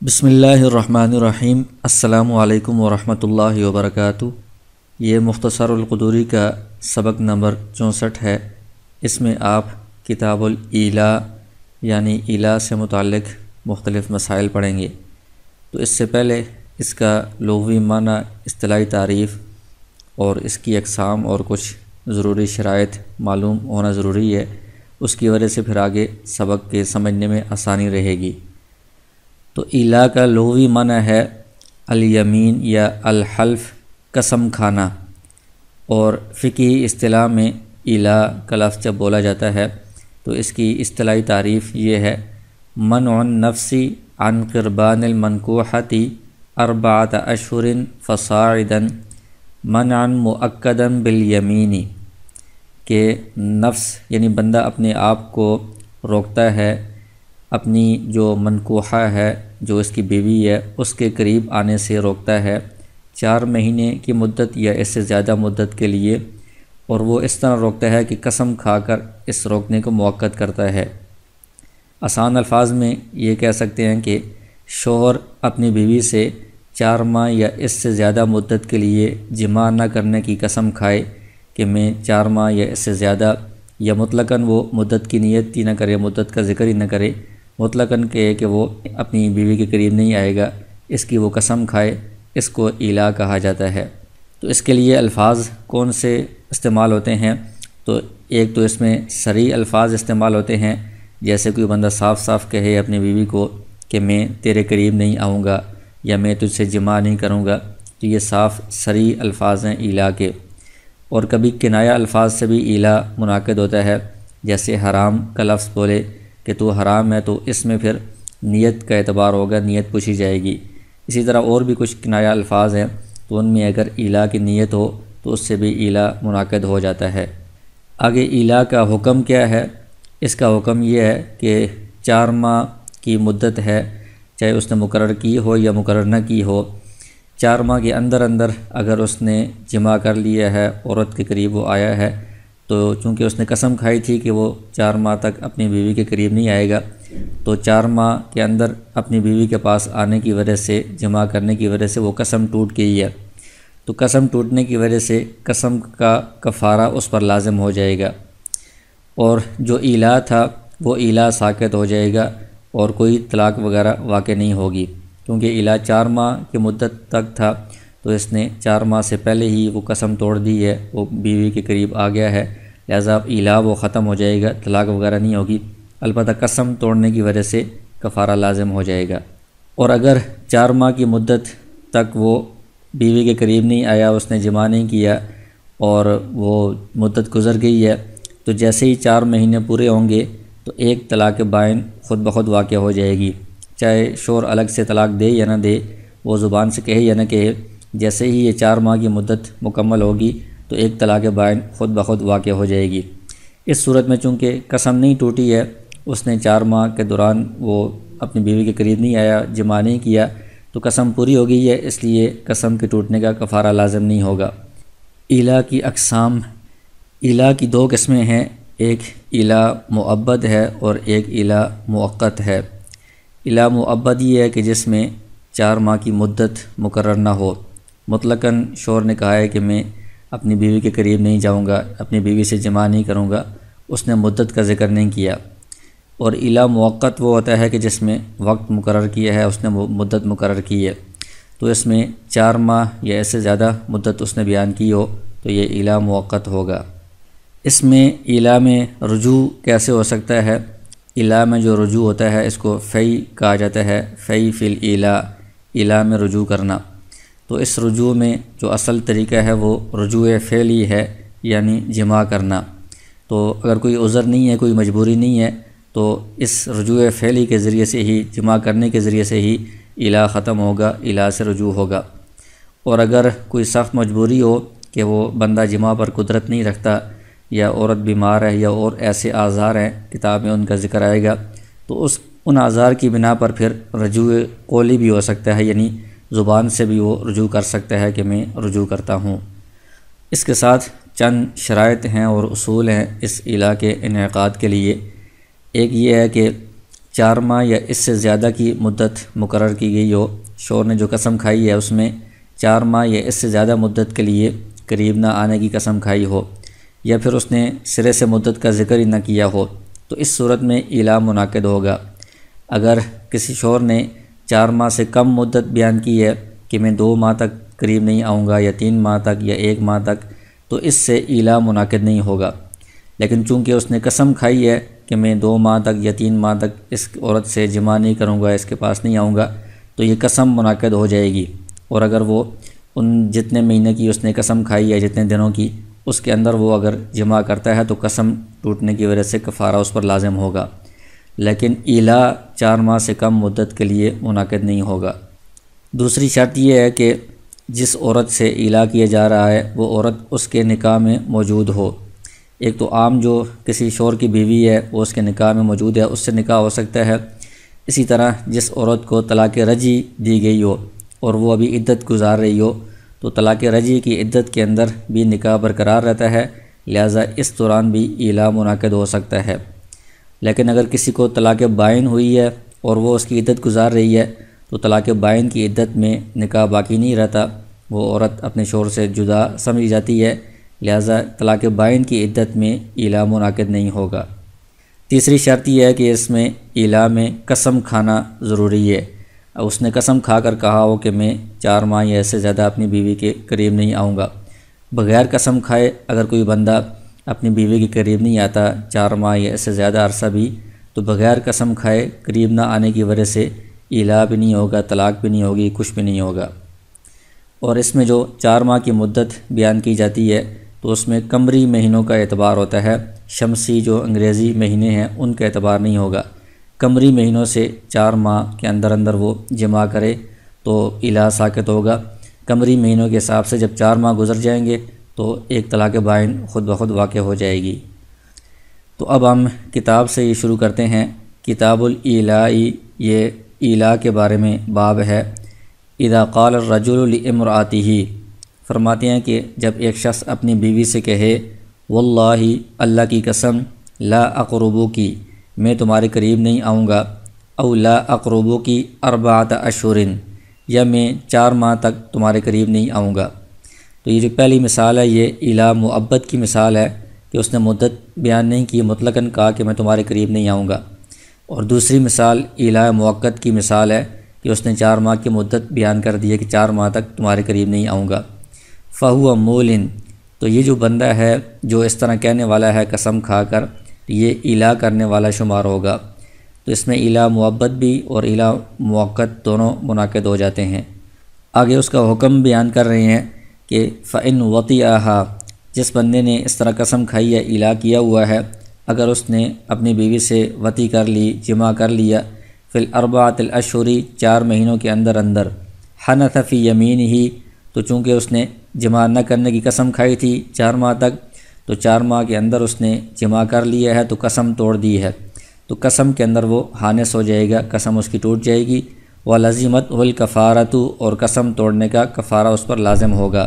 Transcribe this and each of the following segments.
بسم اللہ الرحمن الرحیم۔ السلام علیکم ورحمۃ اللہ وبرکاتہ۔ یہ مختصر القدوری کا سبق نمبر 64 ہے۔ اس میں آپ کتاب الإیلاء یعنی ایلا سے متعلق مختلف مسائل پڑھیں گے۔ تو اس سے پہلے اس کا لغوی معنی، اصطلاحی تعریف اور اس کی اقسام اور کچھ ضروری شرائط معلوم ہونا ضروری ہے۔ اس کی وجہ سے پھر آگے سبق کے سمجھنے میں آسانی رہے گی۔ تو ایلا کا لغوی معنی ہے الیمین یا الحلف، قسم کھانا، اور فقہی اصطلاح میں ایلا کا لفظ جب بولا جاتا ہے تو اس کی اصطلاحی تعریف یہ ہے: منع النفس عن قربان المنکوحۃ 4 اشہر فصاعدا منعا مؤکدا بالیمین، کہ نفس یعنی بندہ اپنے آپ کو روکتا ہے، اپنی جو منکوحہ ہے، جو اس کی بیوی ہے، اس کے قریب آنے سے روکتا ہے 4 مہینے کی مدت یا اس سے زیادہ مدت کے لیے، اور وہ اس طرح روکتا ہے کہ قسم کھا کر اس روکنے کو مؤکد کرتا ہے۔ آسان الفاظ میں یہ کہہ سکتے ہیں کہ شوہر اپنی بیوی سے 4 ماہ یا اس سے زیادہ مدت کے لیے جماع نہ کرنے کی قسم کھائے کہ میں 4 ماہ یا اس سے زیادہ، یا مطلقاً وہ مدت کی نیت ہی نہ کرے، مدت کا ذکر ہی نہ کرے، مطلقاً کہے کہ وہ اپنی بیوی کے قریب نہیں آئے گا، اس کی وہ قسم کھائے، اس کو ایلا کہا جاتا ہے۔ تو اس کے لیے الفاظ کون سے استعمال ہوتے ہیں؟ تو ایک تو اس میں صریح الفاظ استعمال ہوتے ہیں، جیسے کوئی بندہ صاف صاف کہے اپنی بیوی کو کہ میں تیرے قریب نہیں آؤں گا یا میں تجھ سے جماع نہیں کروں گا، تو یہ صاف صریح الفاظ ہیں ایلا کے۔ اور کبھی کنایہ الفاظ سے بھی ایلا منعقد ہوتا ہے، جیسے حرام کا لفظ بولے کہ تو حرام ہے، تو اس میں پھر نیت کا اعتبار ہوگا، نیت پوچھی جائے گی۔ اسی طرح اور بھی کچھ کنایہ الفاظ ہیں، تو ان میں اگر ایلا کی نیت ہو تو اس سے بھی ایلا منعقد ہو جاتا ہے۔ آگے ایلا کا حکم کیا ہے؟ اس کا حکم یہ ہے کہ 4 ماہ کی مدت ہے، چاہے اس نے مقرر کی ہو یا مقرر نہ کی ہو، 4 ماہ کے اندر اگر اس نے جماع کر لیا ہے، عورت کے قریب وہ آیا ہے، تو چونکہ اس نے قسم کھائی تھی کہ وہ 4 ماہ تک اپنی بیوی کے قریب نہیں آئے گا، تو 4 ماہ کے اندر اپنی بیوی کے پاس آنے کی وجہ سے، جماع کرنے کی وجہ سے وہ قسم ٹوٹ گئی ہے، تو قسم ٹوٹنے کی وجہ سے قسم کا کفارہ اس پر لازم ہو جائے گا، اور جو ایلا تھا وہ ایلا ساقط ہو جائے گا، اور کوئی طلاق وغیرہ واقع نہیں ہوگی، کیونکہ ایلا 4 ماہ کی مدت تک تھا، تو اس نے 4 ماہ سے پہلے ہی وہ قسم توڑ دی ہے، وہ بیوی کے قریب آ گیا ہے، لہذا ایلا وہ ختم ہو جائے گا، طلاق وغیرہ نہیں ہوگی، البتہ قسم توڑنے کی وجہ سے کفارہ لازم ہو جائے گا۔ اور اگر 4 ماہ کی مدت تک وہ بیوی کے قریب نہیں آیا، اس نے جماع نہیں کیا اور وہ مدت گزر گئی ہے، تو جیسے ہی 4 مہینے پورے ہوں گے تو ایک طلاق بائن خود بخود واقع ہو جائے گی، چاہے شوہر الگ سے طلاق دے یا نہ دے، وہ زبان سے کہے یا نہ کہے، جیسے ہی یہ 4 ماہ کی مدت مکمل ہوگی تو ایک طلاق بائن خود بخود واقع ہو جائے گی۔ اس صورت میں چونکہ قسم نہیں ٹوٹی ہے، اس نے 4 ماہ کے دوران وہ اپنی بیوی کے قریب نہیں آیا، جماع نہیں کیا، تو قسم پوری ہو گئی ہے، اس لیے قسم کے ٹوٹنے کا کفارہ لازم نہیں ہوگا۔ ایلا کی اقسام، ایلا کی 2 قسمیں ہیں، ایک ایلا مؤبد ہے اور ایک ایلا مؤقت ہے۔ ایلا مؤبد یہ ہے کہ جس میں 4 ماہ کی مدت مقرر نہ ہو، مطلقاً شوہر نے کہا ہے کہ میں اپنی بیوی کے قریب نہیں جاؤں گا، اپنی بیوی سے جماع نہیں کروں گا، اس نے مدت کا ذکر نہیں کیا۔ اور ایلا موقت وہ ہوتا ہے کہ جس میں وقت مقرر کیا ہے، اس نے مدت مقرر کی ہے، تو اس میں 4 ماہ یا اس سے زیادہ مدت اس نے بیان کی ہو تو یہ ایلا موقت ہوگا۔ اس میں ایلا میں رجوع کیسے ہو سکتا ہے؟ ایلا میں جو رجوع ہوتا ہے اس کو فی کہا جاتا ہے، فی فی الایلا، ایلا میں رجوع کرنا۔ تو اس رجوع میں جو اصل طریقہ ہے وہ رجوع فعلی ہے، یعنی جماع کرنا۔ تو اگر کوئی عذر نہیں ہے، کوئی مجبوری نہیں ہے، تو اس رجوع فعلی کے ذریعے سے ہی، جماع کرنے کے ذریعے سے ہی ایلا ختم ہوگا، ایلا سے رجوع ہوگا۔ اور اگر کوئی سخت مجبوری ہو کہ وہ بندہ جماع پر قدرت نہیں رکھتا، یا عورت بیمار ہے، یا اور ایسے اعذار ہیں، کتاب میں ان کا ذکر آئے گا، تو ان اعذار کی بنا پر پھر رجوع قولی بھی ہو سکتا ہے، یعنی زبان سے بھی وہ رجوع کر سکتا ہے کہ میں رجوع کرتا ہوں۔ اس کے ساتھ چند شرائط ہیں اور اصول ہیں اس ایلا کے انعقاد کے لیے۔ ایک یہ ہے کہ 4 ماہ یا اس سے زیادہ کی مدت مقرر کی گئی ہو، شوہر نے جو قسم کھائی ہے اس میں 4 ماہ یا اس سے زیادہ مدت کے لیے قریب نہ آنے کی قسم کھائی ہو، یا پھر اس نے سرے سے مدت کا ذکر ہی نہ کیا ہو، تو اس صورت میں ایلا منعقد ہوگا۔ اگر کسی شوہر نے 4 ماہ سے کم مدت بیان کی ہے کہ میں 2 ماہ تک قریب نہیں آؤں گا یا 3 ماہ تک یا 1 ماہ تک، تو اس سے ایلا منعقد نہیں ہوگا۔ لیکن چونکہ اس نے قسم کھائی ہے کہ میں 2 ماہ تک یا 3 ماہ تک اس عورت سے جماع نہیں کروں گا، اس کے پاس نہیں آؤں گا، تو یہ قسم منعقد ہو جائے گی۔ اور اگر وہ ان جتنے مہینے کی اس نے قسم کھائی ہے، جتنے دنوں کی، اس کے اندر وہ اگر جماع کرتا ہے تو قسم ٹوٹنے کی وجہ سے کفارہ اس پر لازم ہوگا، لیکن ایلا 4 ماہ سے کم مدت کے لیے منعقد نہیں ہوگا۔ دوسری شرط یہ ہے کہ جس عورت سے ایلا کیا جا رہا ہے وہ عورت اس کے نکاح میں موجود ہو۔ ایک تو عام جو کسی شوہر کی بیوی ہے وہ اس کے نکاح میں موجود ہے، اس سے نکاح ہو سکتا ہے۔ اسی طرح جس عورت کو طلاق رجعی دی گئی ہو اور وہ ابھی عدت گزار رہی ہو، تو طلاق رجعی کی عدت کے اندر بھی نکاح برقرار رہتا ہے، لہٰذا اس دوران بھی ایلا منعقد ہو سکتا ہے۔ لیکن اگر کسی کو طلاق بائن ہوئی ہے اور وہ اس کی عدت گزار رہی ہے، تو طلاق بائن کی عدت میں نکاح باقی نہیں رہتا، وہ عورت اپنے شوہر سے جدا سمجھی جاتی ہے، لہٰذا طلاق بائن کی عدت میں ایلا منعقد نہیں ہوگا۔ تیسری شرط یہ ہے کہ اس میں ایلا میں قسم کھانا ضروری ہے۔ اس نے قسم کھا کر کہا ہو کہ میں 4 ماہ یا اس سے زیادہ اپنی بیوی کے قریب نہیں آؤں گا۔ بغیر قسم کھائے اگر کوئی بندہ اپنی بیوی کے قریب نہیں آتا 4 ماہ یا اس سے زیادہ عرصہ بھی، تو بغیر قسم کھائے قریب نہ آنے کی وجہ سے ایلا بھی نہیں ہوگا، طلاق بھی نہیں ہوگی، کچھ بھی نہیں ہوگا۔ اور اس میں جو 4 ماہ کی مدت بیان کی جاتی ہے تو اس میں قمری مہینوں کا اعتبار ہوتا ہے، شمسی جو انگریزی مہینے ہیں ان کا اعتبار نہیں ہوگا۔ قمری مہینوں سے 4 ماہ کے اندر اندر وہ جماع کرے تو ایلا ساقط ہوگا۔ قمری مہینوں کے حساب سے جب 4 ماہ گزر جائیں گے تو ایک طلاق بائن خود بخود واقع ہو جائے گی۔ تو اب ہم کتاب سے یہ شروع کرتے ہیں۔ کتاب الایلاء، یہ ایلا کے بارے میں باب ہے۔ اذا قال الرجل لامرأته، فرماتے ہیں کہ جب ایک شخص اپنی بیوی سے کہے واللہ، اللہ کی قسم، لا اقربوکی، میں تمہارے قریب نہیں آؤں گا، او لا اقربوکی 4 اشہر، یا میں 4 ماہ تک تمہارے قریب نہیں آؤں گا۔ تو یہ جو پہلی مثال ہے یہ ایلا مؤبد کی مثال ہے کہ اس نے مدت بیان نہیں کی، مطلقاً کہا کہ میں تمہارے قریب نہیں آؤں گا۔ اور دوسری مثال ایلا موقت کی مثال ہے کہ اس نے 4 ماہ کی مدت بیان کر دی ہے کہ 4 ماہ تک تمہارے قریب نہیں آؤں گا۔ فہو مولن، تو یہ جو بندہ ہے جو اس طرح کہنے والا ہے قسم کھا کر، یہ ایلا کرنے والا شمار ہوگا۔ تو اس میں ایلا مؤبد بھی اور ایلا موقت دونوں منعقد ہو جاتے ہیں۔ آگے اس کا حکم بیان کر رہے ہیں کہ فَإِنْ وَطِئَهَا، جس بندے نے اس طرح قسم کھائی ہے، ایلا کیا ہوا ہے، اگر اس نے اپنی بیوی سے وطی کر لی، جماع کر لیا، فی الاربعۃ الاشہر، 4 مہینوں کے اندر اندر، حنث فی یمینہ، تو چونکہ اس نے جماع نہ کرنے کی قسم کھائی تھی 4 ماہ تک، تو 4 ماہ کے اندر اس نے جماع کر لیا ہے تو قسم توڑ دی ہے، تو قسم کے اندر وہ حانث ہو جائے گا، قسم اس کی ٹوٹ جائے گی۔ وَلَزِمَتْهُ الْكَفَارَةُ، اور قسم توڑنے کا کفارہ اس پر لازم ہوگا۔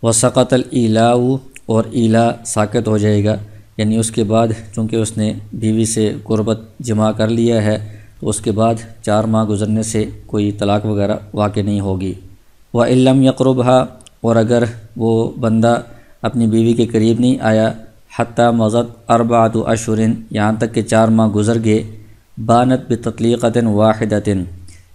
وَسَقَطَ الْإِيلَاءُ، اور ایلا ساقط ہو جائے گا، یعنی اس کے بعد چونکہ اس نے بیوی سے قربت جماع کر لیا ہے تو اس کے بعد 4 ماہ گزرنے سے کوئی طلاق وغیرہ واقع نہیں ہوگی۔ وَإِن لَمْ يَقْرُبْهَا، اور اگر وہ بندہ اپنی بیوی کے قریب نہیں آیا، حتیٰ مضت 4 اشہر، یہاں تک کہ 4 ماہ گزر گئے، بانت بتطلیقۃ واحدۃ،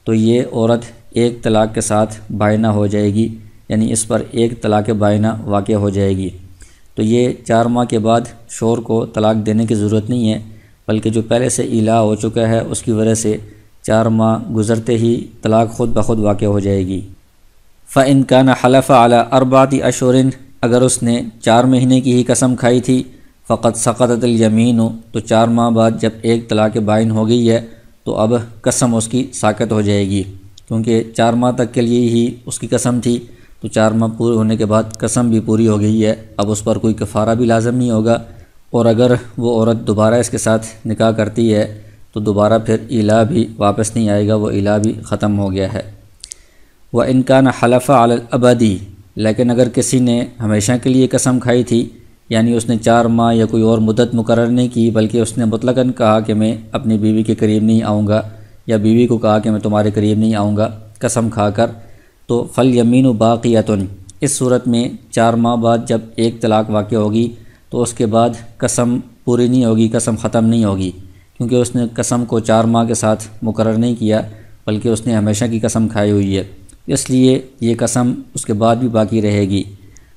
تو یہ عورت ایک طلاق کے ساتھ بائنہ ہو جائے گی، یعنی اس پر ایک طلاق بائنہ واقع ہو جائے گی۔ تو یہ 4 ماہ کے بعد شوہر کو طلاق دینے کی ضرورت نہیں ہے، بلکہ جو پہلے سے ایلا ہو چکا ہے اس کی وجہ سے 4 ماہ گزرتے ہی طلاق خود بخود واقع ہو جائے گی۔ فَإِنْ كَانَ حَلَفَ عَلَى 4 اشہر، اگر اس نے 4 مہینے کی ہی قسم کھائی تھی، فقط سقطت الیمین، تو 4 ماہ بعد جب ایک طلاق بائن ہو گئی ہے تو اب قسم اس کی ساقط ہو جائے گی، کیونکہ 4 ماہ تک کے لیے ہی اس کی قسم تھی، تو 4 ماہ پورے ہونے کے بعد قسم بھی پوری ہو گئی ہے، اب اس پر کوئی کفارہ بھی لازم نہیں ہوگا۔ اور اگر وہ عورت دوبارہ اس کے ساتھ نکاح کرتی ہے تو دوبارہ پھر ایلا بھی واپس نہیں آئے گا، وہ ایلا بھی ختم ہو گیا ہے۔ وَإِنْ كَانَ حَلَفَ عَلَى الْأَبَدِ، لیکن اگر کسی نے ہمیشہ کے لیے قسم کھائی تھی یعنی اس نے 4 ماہ یا کوئی اور مدت مقرر نہیں کی، بلکہ اس نے مطلقاً کہا کہ میں اپنی بیوی کے قریب نہیں آؤں گا، یا بیوی کو کہا کہ میں تمہارے قریب نہیں آؤں گا قسم کھا کر، تو فالیمین باقیۃ، اس صورت میں 4 ماہ بعد جب ایک طلاق واقع ہوگی تو اس کے بعد قسم پوری نہیں ہوگی، قسم ختم نہیں ہوگی، کیونکہ اس نے قسم کو 4 ماہ کے ساتھ مقرر نہیں کیا، بلکہ اس نے ہمیشہ کی قسم کھائی ہوئی ہے، اس لیے یہ قسم اس کے بعد بھی باقی رہے گی۔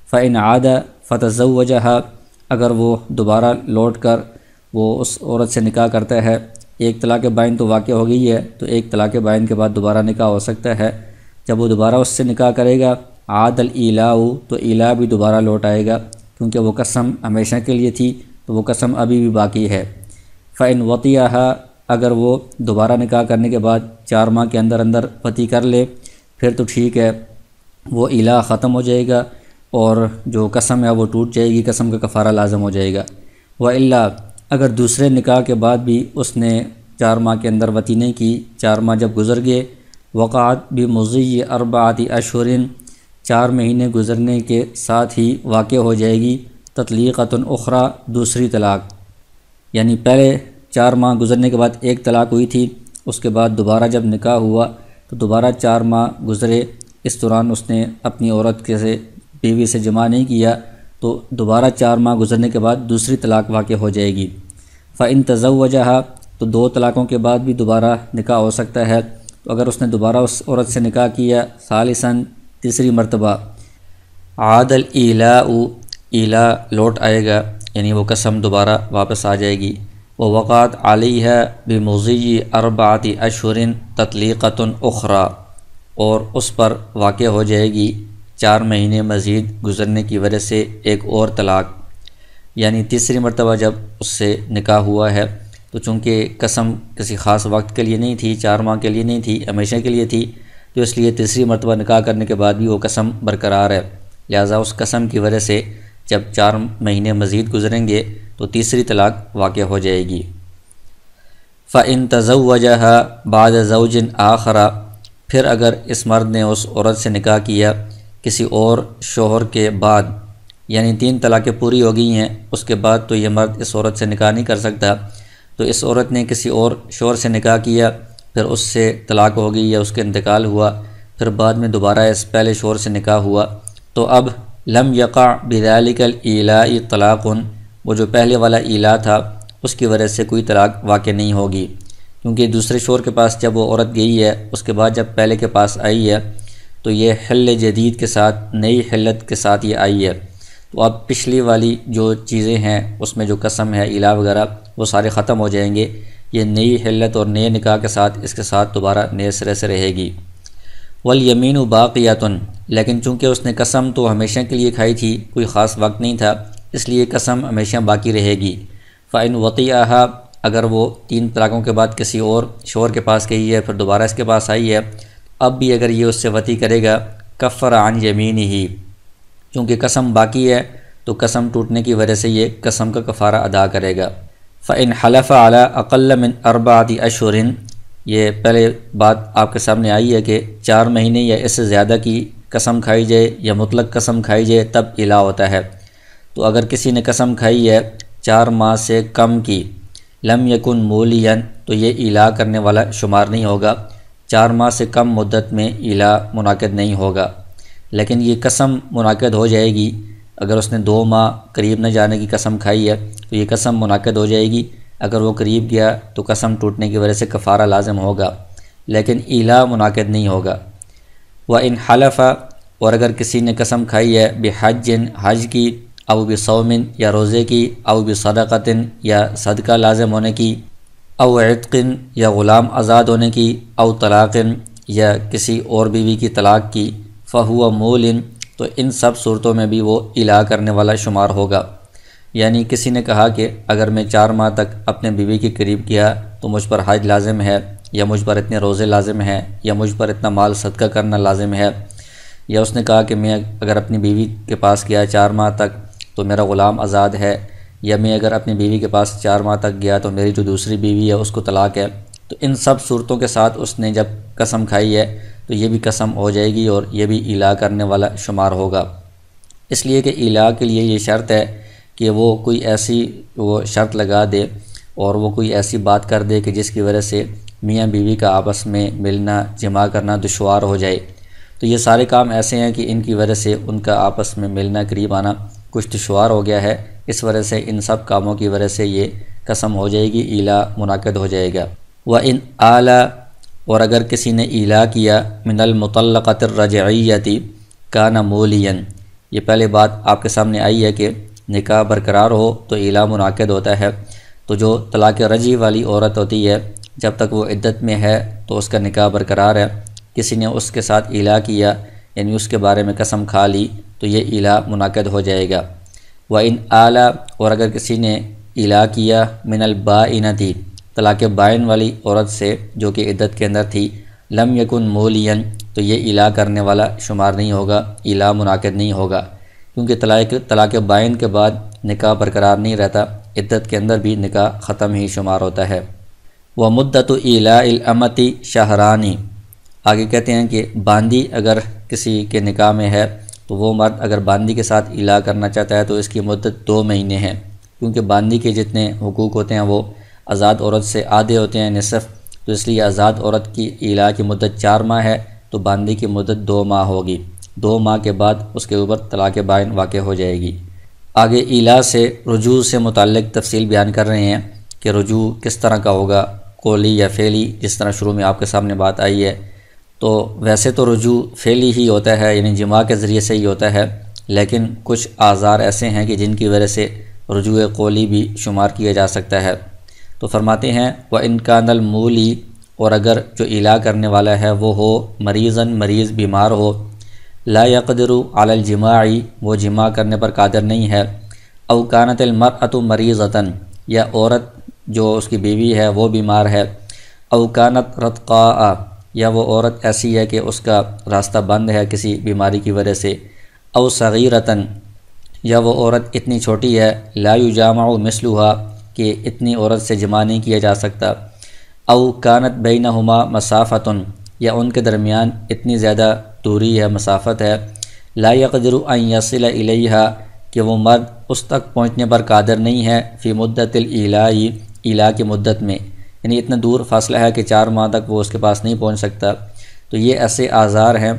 فَإِنْ عَادَ فَتَزَوَّجَهَا، اگر وہ دوبارہ لوٹ کر وہ اس عورت سے نکاح کرتا ہے، ایک طلاق بائن تو واقع ہو گئی ہے، تو ایک طلاق بائن کے بعد دوبارہ نکاح ہو سکتا ہے۔ جب وہ دوبارہ اس سے نکاح کرے گا عاد الإیلاء، تو ایلا بھی دوبارہ لوٹ آئے گا، کیونکہ وہ قسم ہمیشہ کے لیے تھی تو وہ قسم ابھی بھی باقی ہے۔ فَإِنْ وَطِئَهَا، اگر وہ دوبارہ نکاح کرنے کے بعد 4 ماہ کے اندر اندر وطی کر لے پھر تو ٹھیک ہے، وہ ایلا ختم ہو جائے گا اور جو قسم ہے وہ ٹوٹ جائے گی، قسم کا کفارہ لازم ہو جائے گا۔ وَإِلَّا، اگر دوسرے نکاح کے بعد بھی اس نے 4 ماہ کے اندر وطی نہیں کی، 4 ماہ جب گزر گئے، وقعت بمضی 4 اشہر، 4 مہینے گزرنے کے ساتھ ہی واقع ہو جائے گی تطلیقۃ اخری، دوسری طلاق، یعنی پہلے 4 ماہ گزرنے کے بعد ایک طلاق ہوئی تھی، اس کے بعد دوبارہ جب نکاح ہوا تو دوبارہ 4 ماہ گزرے، اس دوران اس نے اپنی عورت کے سے بیوی سے جماع نہیں کیا، تو دوبارہ 4 ماہ گزرنے کے بعد دوسری طلاق واقع ہو جائے گی۔ فَإِن تَزَوَّجَهَا، تو 2 طلاقوں کے بعد بھی دوبارہ نکاح ہو سکتا ہے، تو اگر اس نے دوبارہ اس عورت سے نکاح کیا ثالثاً، تیسری مرتبہ، عاد الإیلاء، ایلا لوٹ آئے گا، یعنی وہ قسم دوبارہ واپس آ جائے گی۔ ووقعت علیہا بمضی 4 اشہر تطلیقۃ اخری، اور اس پر واقع ہو جائے گی 4 مہینے مزید گزرنے کی وجہ سے ایک اور طلاق، یعنی تیسری مرتبہ جب اس سے نکاح ہوا ہے، تو چونکہ قسم کسی خاص وقت کے لیے نہیں تھی، 4 ماہ کے لیے نہیں تھی، ہمیشہ کے لیے تھی، تو اس لیے تیسری مرتبہ نکاح کرنے کے بعد بھی وہ قسم برقرار ہے، لہٰذا اس قسم کی وجہ سے جب 4 مہینے مزید گزریں گے تو تیسری طلاق واقع ہو جائے گی۔ فَإِن تَزَوَّجَهَا بَعْدَ زَوْجٍ آخَرَ، پھر اگر اس مرد نے اس عورت سے نکاح کیا کسی اور شوہر کے بعد، یعنی 3 طلاقیں پوری ہو گئی ہیں، اس کے بعد تو یہ مرد اس عورت سے نکاح نہیں کر سکتا، تو اس عورت نے کسی اور شوہر سے نکاح کیا، پھر اس سے طلاق ہو گئی یا اس کے انتقال ہوا، پھر بعد میں دوبارہ اس پہلے شوہر سے نکاح ہوا، تو اب لم یقع بذلک الایلاء طلاق، وہ جو پہلے والا ایلا تھا اس کی وجہ سے کوئی طلاق واقع نہیں ہوگی، کیونکہ دوسرے شوہر کے پاس جب وہ عورت گئی ہے، اس کے بعد جب پہلے کے پاس آئی ہے تو یہ حل جدید کے ساتھ، نئی حلت کے ساتھ یہ آئی ہے، تو اب پچھلی والی جو چیزیں ہیں اس میں جو قسم ہے، ایلا وغیرہ، وہ سارے ختم ہو جائیں گے، یہ نئی حلت اور نئے نکاح کے ساتھ اس کے ساتھ دوبارہ نئے سرے سے رہے گی۔ والیمین باقیۃ، لیکن چونکہ اس نے قسم تو ہمیشہ کے لیے کھائی تھی، کوئی خاص وقت نہیں تھا، اس لیے قسم ہمیشہ باقی رہے گی۔ فَإِن وَطِئَهَا، اگر وہ 3 طلاقوں کے بعد کسی اور شوہر کے پاس گئی ہے، پھر دوبارہ اس کے پاس آئی ہے، اب بھی اگر یہ اس سے وطی کرے گا کفر عن یمینہ، چونکہ قسم باقی ہے تو قسم ٹوٹنے کی وجہ سے یہ قسم کا کفارہ ادا کرے گا۔ فَإِنْ حَلَفَ عَلَىٰ أَقَلَّ مِنْ 4 اشہر، یہ پہلے بات آپ کے سامنے آئی ہے کہ 4 مہینے یا اس سے زیادہ کی قسم کھائی جائے یا مطلق قسم کھائی جائے تب ایلا ہوتا ہے، تو اگر کسی نے قسم کھائی ہے 4 ماہ سے کم کی، لم یکن مولیاً، تو یہ ایلا کرنے والا شمار نہیں ہوگا، 4 ماہ سے کم مدت میں ایلا منعقد نہیں ہوگا، لیکن یہ قسم منعقد ہو جائے گی، اگر اس نے 2 ماہ قریب نہ جانے کی قسم کھائی ہے تو یہ قسم منعقد ہو جائے گی، اگر وہ قریب گیا تو قسم ٹوٹنے کی وجہ سے کفارہ لازم ہوگا، لیکن ایلا منعقد نہیں ہوگا۔ وَإِنْ حَلَفَ، اور اگر کسی نے قسم کھائی ہے بحج، حج کی، او بصوم، یا روزے کی، او بصدقۃ، یا صدقہ لازم ہونے کی، او عتق، یا غلام آزاد ہونے کی، او طلاق، یا کسی اور بیوی کی طلاق کی، فہو مول، تو ان سب صورتوں میں بھی وہ ایلا کرنے والا شمار ہوگا۔ یعنی کسی نے کہا کہ اگر میں 4 ماہ تک اپنے بیوی کے قریب کیا تو مجھ پر حج لازم ہے، یا مجھ پر اتنے روزے لازم ہیں، یا مجھ پر اتنا مال صدقہ کرنا لازم ہے، یا اس نے کہا کہ میں اگر اپنی بیوی کے پاس گیا 4 ماہ تک تو میرا غلام آزاد ہے، یا میں اگر اپنی بیوی کے پاس 4 ماہ تک گیا تو میری جو دوسری بیوی ہے اس کو طلاق ہے، تو ان سب صورتوں کے ساتھ اس نے جب قسم کھائی ہے تو یہ بھی قسم ہو جائے گی اور یہ بھی ایلا کرنے والا شمار ہوگا، اس لیے کہ ایلا کے لیے یہ شرط ہے کہ وہ کوئی ایسی وہ شرط لگا دے اور وہ کوئی ایسی بات کر دے کہ جس کی وجہ سے میاں بیوی کا آپس میں ملنا جمع کرنا دشوار ہو جائے۔ تو یہ سارے کام ایسے ہیں کہ ان کی وجہ سے ان کا آپس میں ملنا قریب آنا کچھ دشوار ہو گیا ہے، اس وجہ سے ان سب کاموں کی وجہ سے یہ قسم ہو جائے گی، ایلا منعقد ہو جائے گا۔ وَإِنْ آلَا، اور اگر کسی نے ایلا کیا من المطلقۃ الرجعیۃ کان مولیاً، یہ پہلے بات آپ کے سامنے آئی ہے کہ نکاح برقرار ہو تو ایلا منعقد ہوتا ہے۔ تو جو طلاق رجعی والی عورت ہوتی ہے جب تک وہ عدت میں ہے تو اس کا نکاح برقرار ہے، کسی نے اس کے ساتھ ایلا کیا یعنی اس کے بارے میں قسم کھا لی تو یہ ایلا منعقد ہو جائے گا۔ وَإِنْ آلَا، اور اگر کسی نے ایلا کیا من البائنۃ، طلاق بائن والی عورت سے جو کہ عدت کے اندر تھی، لم یکن مولیاً، تو یہ ایلا کرنے والا شمار نہیں ہوگا، ایلا منعقد نہیں ہوگا، کیونکہ طلاق بائن کے بعد نکاح برقرار نہیں رہتا، عدت کے اندر بھی نکاح ختم ہی شمار ہوتا ہے۔ وَمُدَّةُ إِيلَاءِ الْأَمَةِ شَهْرَانِ، آگے کہتے ہیں کہ باندی اگر کسی کے نکاح میں ہے تو وہ مرد اگر باندی کے ساتھ ایلا کرنا چاہتا ہے تو اس کی مدت 2 مہینے ہے، کیونکہ باندی کے جتنے حقوق ہوتے ہیں وہ آزاد عورت سے آدھے ہوتے ہیں، نصف، تو اس لیے آزاد عورت کی ایلا کی مدت 4 ماہ ہے تو باندی کی مدت 2 ماہ ہوگی، 2 ماہ کے بعد اس کے اوپر طلاق بائن واقع ہو جائے گی۔ آگے ایلا سے رجوع سے متعلق تفصیل بیان کر رہے ہیں کہ رجوع کس طرح کا ہوگا، قولی یا فعلی، جس طرح شروع میں آپ کے سامنے بات آئی ہے۔ تو ویسے تو رجوع فعلی ہی ہوتا ہے، یعنی جماع کے ذریعے سے ہی ہوتا ہے، لیکن کچھ آزار ایسے ہیں کہ جن کی وجہ سے رجوع قولی بھی شمار کیا جا سکتا ہے۔ تو فرماتے ہیں وَإِنْ كَانَ الْمُولِي، اور اگر جو ایلا کرنے والا ہے وہ ہو مریضاً، مریض بیمار ہو، لا يقدر على الجماع، وہ جماع کرنے پر قادر نہیں ہے، او كانت المرأة مریضة، یا عورت جو اس کی بیوی ہے وہ بیمار ہے، او كانت رتقاء، یا وہ عورت ایسی ہے کہ اس کا راستہ بند ہے کسی بیماری کی وجہ سے، او صغیرة، یا وہ عورت اتنی چھوٹی ہے، لا یجامع مثلها، کہ اتنی عورت سے جماع نہیں کیا جا سکتا، او کانت بینہما مسافۃ، یا ان کے درمیان اتنی زیادہ دوری ہے، مسافت ہے، لا یقدر ان یصل الیہا، کہ وہ مرد اس تک پہنچنے پر قادر نہیں ہے، فی مدت الایلاء، ایلا کی مدت میں، یعنی اتنا دور فاصلہ ہے کہ 4 ماہ تک وہ اس کے پاس نہیں پہنچ سکتا۔ تو یہ ایسے آزار ہیں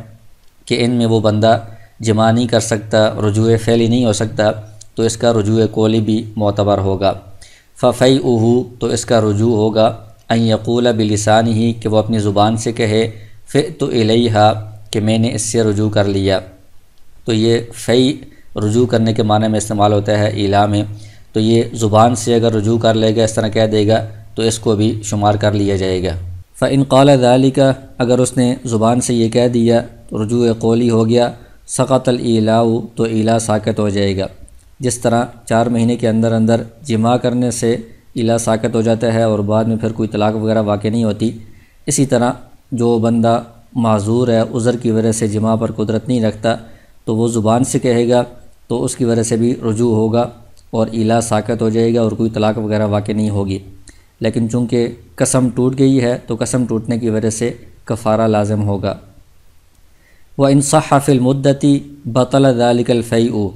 کہ ان میں وہ بندہ جماع نہیں کر سکتا، رجوع فعلی نہیں ہو سکتا، تو اس کا رجوع قولی بھی معتبر ہوگا۔ فَفَيْئُهُ، تو اس کا رجوع ہوگا، ان یقول بلسانہ، کہ وہ اپنی زبان سے کہے، فئت الیہا، کہ میں نے اس سے رجوع کر لیا۔ تو یہ فی رجوع کرنے کے معنی میں استعمال ہوتا ہے ایلا میں، تو یہ زبان سے اگر رجوع کر لے گا، اس طرح کہہ دے گا تو اس کو بھی شمار کر لیا جائے گا۔ فَإِنْ قَالَ ذَلِكَ، اگر اس نے زبان سے یہ کہہ دیا تو رجوع قولی ہو گیا، سقط الایلاء، تو ایلا ساقط ہو جائے گا۔ جس طرح 4 مہینے کے اندر اندر جماع کرنے سے ایلا ساقط ہو جاتا ہے اور بعد میں پھر کوئی طلاق وغیرہ واقع نہیں ہوتی، اسی طرح جو بندہ معذور ہے، عذر کی وجہ سے جماع پر قدرت نہیں رکھتا، تو وہ زبان سے کہے گا تو اس کی وجہ سے بھی رجوع ہوگا اور ایلا ساقط ہو جائے گا اور کوئی طلاق وغیرہ واقع نہیں ہوگی۔ لیکن چونکہ قسم ٹوٹ گئی ہے تو قسم ٹوٹنے کی وجہ سے کفارہ لازم ہوگا۔ وَإِنْ صَحَّ فِي الْمُدَّةِ بَطَلَ ذَلِكَ الْفَيْءُ،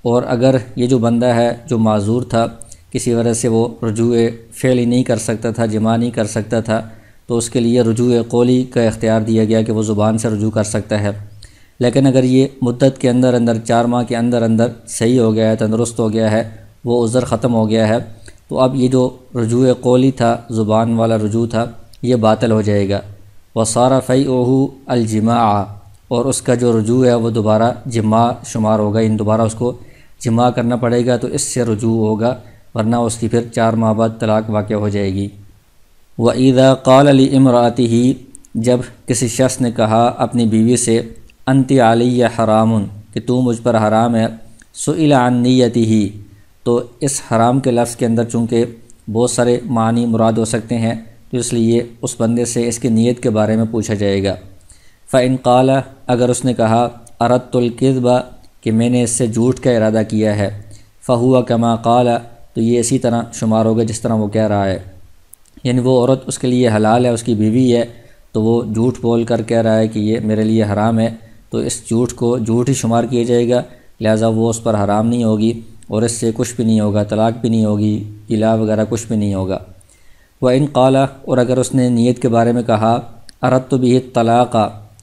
اور اگر یہ جو بندہ ہے جو معذور تھا، کسی وجہ سے وہ رجوع فعلی نہیں کر سکتا تھا، جماع نہیں کر سکتا تھا، تو اس کے لیے رجوع قولی کا اختیار دیا گیا کہ وہ زبان سے رجوع کر سکتا ہے۔ لیکن اگر یہ مدت کے اندر اندر 4 ماہ کے اندر اندر صحیح ہو گیا ہے، تندرست ہو گیا ہے، وہ عذر ختم ہو گیا ہے، تو اب یہ جو رجوع قولی تھا، زبان والا رجوع تھا، یہ باطل ہو جائے گا۔ وَصَارَ فَيْئُهُ الْجِمَاعَ، اور اس کا جو رجوع ہے وہ دوبارہ جماع شمار ہوگا، ان دوبارہ اس کو جماع کرنا پڑے گا تو اس سے رجوع ہوگا، ورنہ اس کی پھر 4 ماہ بعد طلاق واقع ہو جائے گی۔ وَإِذَا قَالَ لِامْرَأَتِهِ، جب کسی شخص نے کہا اپنی بیوی سے، انتی علی حرام، کہ تو مجھ پر حرام ہے، سئل عن نیتہ، تو اس حرام کے لفظ کے اندر چونکہ بہت سارے معنی مراد ہو سکتے ہیں تو اس لیے اس بندے سے اس کی نیت کے بارے میں پوچھا جائے گا۔ فَإِنْ قَالَ، اگر اس نے کہا اردت الکذب، کہ میں نے اس سے جھوٹ کا ارادہ کیا ہے، فَهُوَ كَمَا قَالَ، تو یہ اسی طرح شمار ہوگا جس طرح وہ کہہ رہا ہے، یعنی وہ عورت اس کے لیے حلال ہے، اس کی بیوی ہے، تو وہ جھوٹ بول کر کہہ رہا ہے کہ یہ میرے لیے حرام ہے، تو اس جھوٹ کو جھوٹ ہی شمار کیا جائے گا، لہٰذا وہ اس پر حرام نہیں ہوگی۔ اور اس سے کچھ بھی نہیں ہوگا، طلاق بھی نہیں ہوگی، الا وغیرہ کچھ بھی نہیں ہوگا۔ وَإِنْ قَالَ، اور اگر اس نے نیت کے بارے میں کہا اردت بِهِ الطلاق،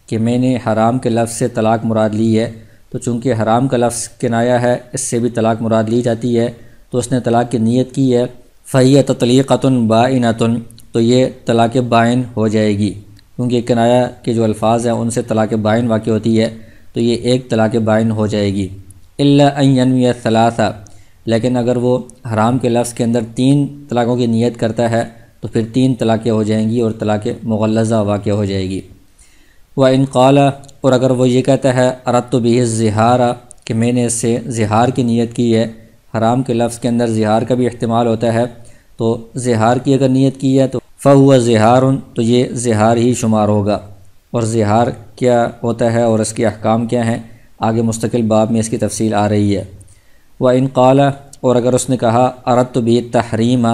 کہ میں نے حرام کے لفظ سے طلاق مراد لی ہے، تو چونکہ حرام کا لفظ کنایا ہے، اس سے بھی طلاق مراد لی جاتی ہے، تو اس نے طلاق کی نیت کی ہے، فَهِيَ تَطْلِيقَةٌ بَائِنَةٌ، تو یہ طلاق بائن ہو جائے گی، کیونکہ کنایا کے جو الفاظ ہیں ان سے طلاق بائن واقع ہوتی ہے، تو یہ ایک طلاق بائن ہو جائے گی۔ إِلَّا أَن يَنْوِيَ الثَّلَاثَ، لیکن اگر وہ حرام کے لفظ کے اندر 3 طلاقوں کی نیت کرتا ہے تو پھر 3 طلاقیں ہو جائیں گی اور طلاق مغلظہ واقع ہو جائے گی۔ وَإِنْ قَالَ، اور اگر وہ یہ کہتا ہے اردت بِهِ الظِّهَارَ، کہ میں نے اس سے زہار کی نیت کی ہے، حرام کے لفظ کے اندر زہار کا بھی احتمال ہوتا ہے، تو زہار کی اگر نیت کی ہے تو فَهُوَ زِهَارٌ، تو یہ زہار ہی شمار ہوگا۔ اور زہار کیا ہوتا ہے اور اس کے احکام کیا ہیں، آگے مستقل باب میں اس کی تفصیل آ رہی ہے۔ وَإِنْ قَالَ، اور اگر اس نے کہا اردت بِهِ التحریم،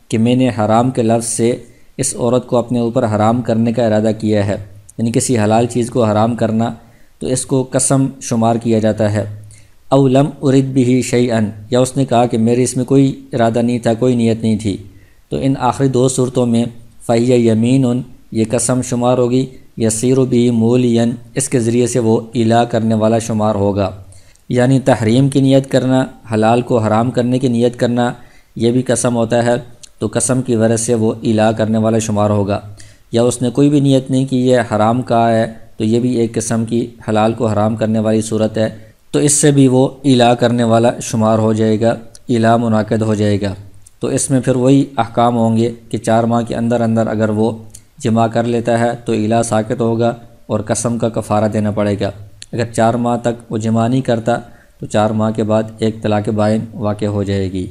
کہ میں نے حرام کے لفظ سے اس عورت کو اپنے اوپر حرام کرنے کا ارادہ کیا ہے، یعنی کسی حلال چیز کو حرام کرنا، تو اس کو قسم شمار کیا جاتا ہے۔ او لم ارد بِهِ شیئا، یا اس نے کہا کہ میرے اس میں کوئی ارادہ نہیں تھا، کوئی نیت نہیں تھی، تو ان آخری 2 صورتوں میں فَهِيَ یمین، یہ قسم شمار ہوگی، یصیر بِهِ مولیًا، اس کے ذریعے سے وہ الا کرنے والا شمار ہوگا، یعنی تحریم کی نیت کرنا، حلال کو حرام کرنے کی نیت کرنا، یہ بھی قسم ہوتا ہے، تو قسم کی وجہ سے وہ الا کرنے والا شمار ہوگا۔ یا اس نے کوئی بھی نیت نہیں کی ہے، حرام کہا ہے، تو یہ بھی ایک قسم کی حلال کو حرام کرنے والی صورت ہے، تو اس سے بھی وہ الا کرنے والا شمار ہو جائے گا، الا منعقد ہو جائے گا۔ تو اس میں پھر وہی احکام ہوں گے کہ 4 ماہ کے اندر اندر اگر وہ جمع کر لیتا ہے تو الا ساقط ہوگا اور قسم کا کفارہ دینا پڑے گا۔ اگر 4 ماہ تک وہ جمع نہیں کرتا تو 4 ماہ کے بعد ایک طلاق بائن واقع ہو جائے گی۔